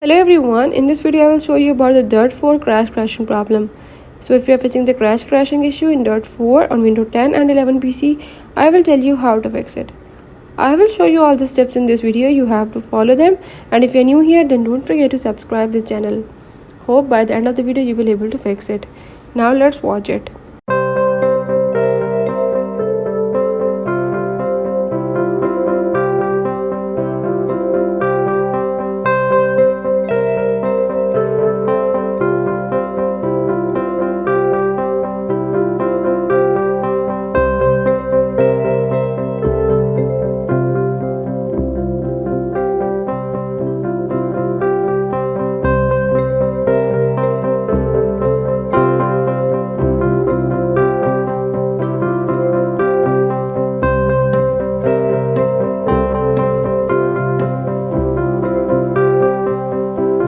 Hello everyone, in this video I will show you about the Dirt 4 crashing problem. So if you are facing the crashing issue in Dirt 4 on Windows 10 and 11 PC, I will tell you how to fix it. I will show you all the steps in this video, you have to follow them, and if you are new here then don't forget to subscribe this channel. Hope by the end of the video you will be able to fix it. Now let's watch it.